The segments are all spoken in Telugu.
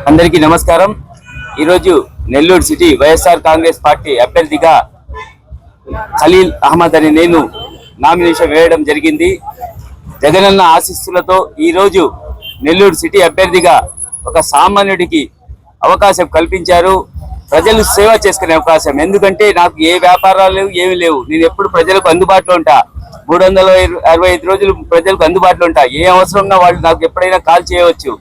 అందరికీ నమస్కారం। ఈరోజు నెల్లూరు సిటీ వైఎస్ఆర్ కాంగ్రెస్ పార్టీ అభ్యర్థిగా ఖలీల్ అహ్మద్ అని నేను నామినేషన్ వేయడం జరిగింది। జగనన్న ఆశీస్సులతో ఈరోజు నెల్లూరు సిటీ అభ్యర్థిగా ఒక సామాన్యుడికి అవకాశం కల్పించారు। ప్రజలు సేవ చేసుకునే అవకాశం, ఎందుకంటే నాకు ఏ వ్యాపారాలు లేవు, ఏమీ లేవు। నేను ఎప్పుడు ప్రజలకు అందుబాటులో ఉంటా, 365 రోజులు ప్రజలకు అందుబాటులో ఉంటా। ఏ అవసరం ఉన్నా వాళ్ళు నాకు ఎప్పుడైనా కాల్ చేయవచ్చు।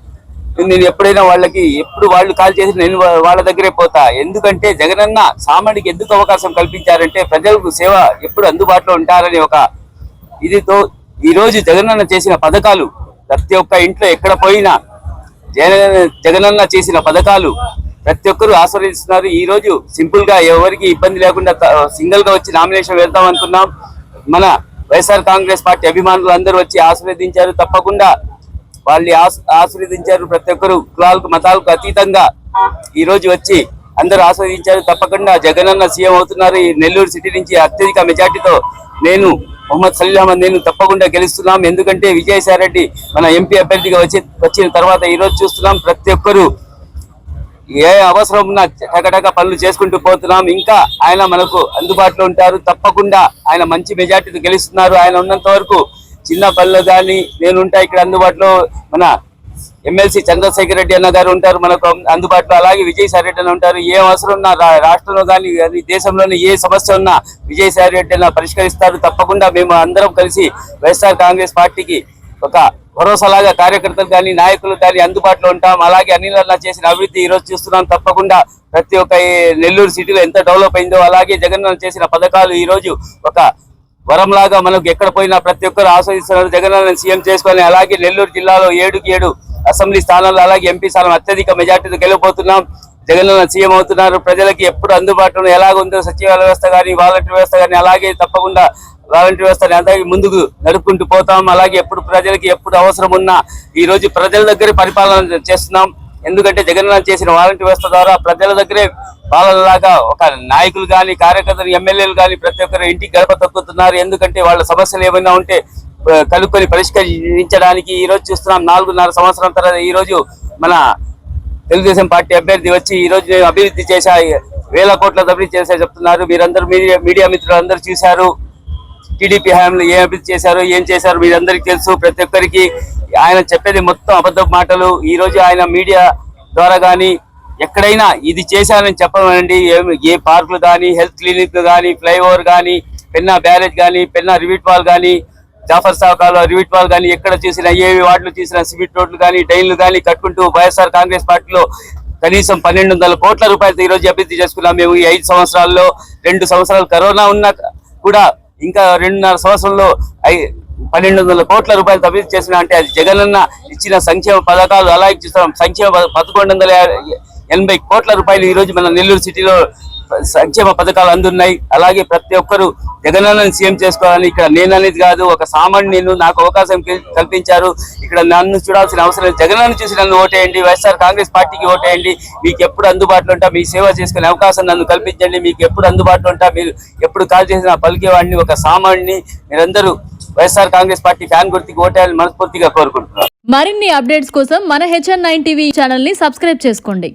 నేను ఎప్పుడైనా వాళ్ళకి ఎప్పుడు వాళ్ళు కాల్ చేసి నేను వాళ్ళ దగ్గరే పోతా। ఎందుకంటే జగనన్న సామాన్యుడికి ఎందుకు అవకాశం కల్పించారంటే ప్రజలకు సేవ ఎప్పుడు అందుబాటులో ఉంటారని ఒక ఇదితో ఈరోజు జగనన్న చేసిన పథకాలు ప్రతి ఒక్క ఇంట్లో ఎక్కడ పోయినా జగనన్న చేసిన పథకాలు ప్రతి ఒక్కరు ఆస్వాదిస్తున్నారు। ఈ రోజు సింపుల్ గా ఎవరికి ఇబ్బంది లేకుండా సింగిల్ గా వచ్చి నామినేషన్ వెళ్దాం అనుకున్నాం। మన వైఎస్ఆర్ కాంగ్రెస్ పార్టీ అభిమానులు అందరూ వచ్చి ఆశీర్వదించారు, తప్పకుండా వాళ్ళు ఆశీర్వదించారు। ప్రతి ఒక్కరు కులాలకు మతాలకు అతీతంగా ఈ రోజు వచ్చి అందరూ ఆస్వాదించారు। తప్పకుండా జగనన్న సీఎం అవుతున్నారు। ఈ నెల్లూరు సిటీ నుంచి అత్యధిక మెజార్టీతో నేను మొహమ్మద్ ఖలీల్ అహ్మద్ నేను తప్పకుండా గెలుస్తున్నాం। ఎందుకంటే విజయసాయి రెడ్డి మన ఎంపీ అభ్యర్థిగా వచ్చిన తర్వాత ఈ రోజు చూస్తున్నాం ప్రతి ఒక్కరు ఏ అవసరం ఉన్నా టకటక పనులు చేసుకుంటూ పోతున్నాం। ఇంకా ఆయన మనకు అందుబాటులో ఉంటారు, తప్పకుండా ఆయన మంచి మెజార్టీతో గెలుస్తున్నారు। ఆయన ఉన్నంత వరకు చిన్న పనులు కానీ నేనుంటా ఇక్కడ అందుబాటులో। మన ఎమ్మెల్సీ చంద్రశేఖర్ రెడ్డి అన్న గారు ఉంటారు మనకు అందుబాటులో, అలాగే విజయసాయి రెడ్డి అన్న ఉంటారు। ఏ అవసరం ఉన్నా రాష్ట్రంలో కానీ దేశంలోని ఏ సమస్య ఉన్నా విజయసాయి రెడ్డి అన్న పరిష్కరిస్తారు। తప్పకుండా మేము అందరం కలిసి వైఎస్ఆర్ కాంగ్రెస్ పార్టీకి ఒక భరోసాలాగా కార్యకర్తలు కానీ నాయకులు కానీ అందుబాటులో ఉంటాం। అలాగే అనిల్ అన్న చేసిన అభివృద్ధి ఈ రోజు చూస్తున్నాం। తప్పకుండా ప్రతి ఒక్క నెల్లూరు సిటీలో ఎంత డెవలప్ అయిందో, అలాగే జగన్ చేసిన పథకాలు ఈ రోజు ఒక వరంలాగా మనకు ఎక్కడ పోయినా ప్రతి ఒక్కరు ఆస్వాదిస్తున్నారు। జగన్ సీఎం చేసుకొని అలాగే నెల్లూరు జిల్లాలో 7కి 7 అసెంబ్లీ స్థానాలు అలాగే ఎంపీ స్థానం అత్యధిక మెజార్టీతో గెలిపోతున్నాం। జగన్ సీఎం అవుతున్నారు। ప్రజలకి ఎప్పుడు అందుబాటులో ఎలాగుందో సచివాలయ వ్యవస్థ కానీ వాలంటీర్ వ్యవస్థ కానీ అలాగే తప్పకుండా వాలంటీర్ వ్యవస్థని అందరికీ ముందుకు నడుపుకుంటూ పోతాం। అలాగే ఎప్పుడు ప్రజలకి ఎప్పుడు అవసరం ఉన్నా ఈ రోజు ప్రజల దగ్గరే పరిపాలన చేస్తున్నాం। ఎందుకంటే జగన్ చేసిన వాలంటీర్ వ్యవస్థ ద్వారా ప్రజల దగ్గరే పాలనలాగా ఒక నాయకులు కానీ కార్యకర్తలు ఎమ్మెల్యేలు కానీ ప్రతి ఒక్కరు ఇంటికి గడప తొక్కుతున్నారు। ఎందుకంటే వాళ్ళ సమస్యలు ఏమైనా ఉంటే కనుక్కొని పరిష్కరించడానికి ఈ రోజు చూస్తున్నాం। 4.5 సంవత్సరం తర్వాత ఈ రోజు మన తెలుగుదేశం పార్టీ అభ్యర్థి వచ్చి ఈ రోజు అభివృద్ధి చేశా, 1000 కోట్ల అభివృద్ధి చేశా చెప్తున్నారు। మీరందరూ మీడియా మిత్రులు అందరూ చూశారు టీడీపీ హయాంలో ఏం అభివృద్ధి చేశారు, ఏం చేశారు మీరందరికీ తెలుసు। ప్రతి ఒక్కరికి ఆయన చెప్పేది మొత్తం అబద్ధపు మాటలు। ఈ రోజు ఆయన మీడియా ద్వారా కానీ ఎక్కడైనా ఇది చేశానని చెప్పమండి, ఏ పార్కులు కానీ హెల్త్ క్లినిక్ కానీ ఫ్లైఓవర్ కానీ పెన్నా బ్యారేజ్ కానీ పెన్నా రివిట్ వాల్ కానీ జాఫర్ సాకాలో రివిట్ వాల్ కానీ ఎక్కడ చూసినా ఏ వార్డులు చూసినా సిమెంట్ రోడ్లు కానీ డ్రైన్లు కానీ కట్టుకుంటూ వైఎస్ఆర్ కాంగ్రెస్ పార్టీలో కనీసం 1200 కోట్ల రూపాయలతో ఈ రోజు అభివృద్ధి చేసుకున్నాం మేము ఈ 5 సంవత్సరాల్లో। 2 సంవత్సరాలు కరోనా ఉన్నా కూడా ఇంకా 2.5 సంవత్సరంలో 1200 కోట్ల రూపాయలతో అభివృద్ధి చేసిన అంటే అది జగనన్న ఇచ్చిన సంక్షేమ పథకాలు। అలాగే చూస్తాం సంక్షేమ 1180 కోట్ల రూపాయలు ఈ రోజు మన నెల్లూరు సిటీలో సంక్షేమ పథకాలు అందున్నాయి। అలాగే ప్రతి ఒక్కరు జగనన్నని సీఎం చేసుకోవాలని ఇక్కడ నేను అనేది కాదు, ఒక సామాన్యుడు నాకు అవకాశం కల్పించారు। ఇక్కడ నన్ను చూడాల్సిన అవసరం లేదు, జగనన్న చూసి నన్ను ఓటేయండి, వైఎస్ఆర్ కాంగ్రెస్ పార్టీకి ఓటేయండి। మీకు ఎప్పుడు అందుబాటులో ఉంటా మీ సేవ చేసుకునే అవకాశం నన్ను కల్పించండి। మీకు ఎప్పుడు అందుబాటులో ఉంటా మీరు ఎప్పుడు కాల్ చేసిన పలికేవాడిని ఒక సామాన్యుడిని। మీరందరూ వైఎస్ఆర్ కాంగ్రెస్ పార్టీ ఫ్యాన్ గుర్తికి ఓటేయాలని మనస్ఫూర్తిగా కోరుకుంటున్నారు। మరిన్ని అప్డేట్స్ కోసం మన HN9 టీవీ ఛానల్ ని సబ్స్క్రైబ్ చేసుకోండి।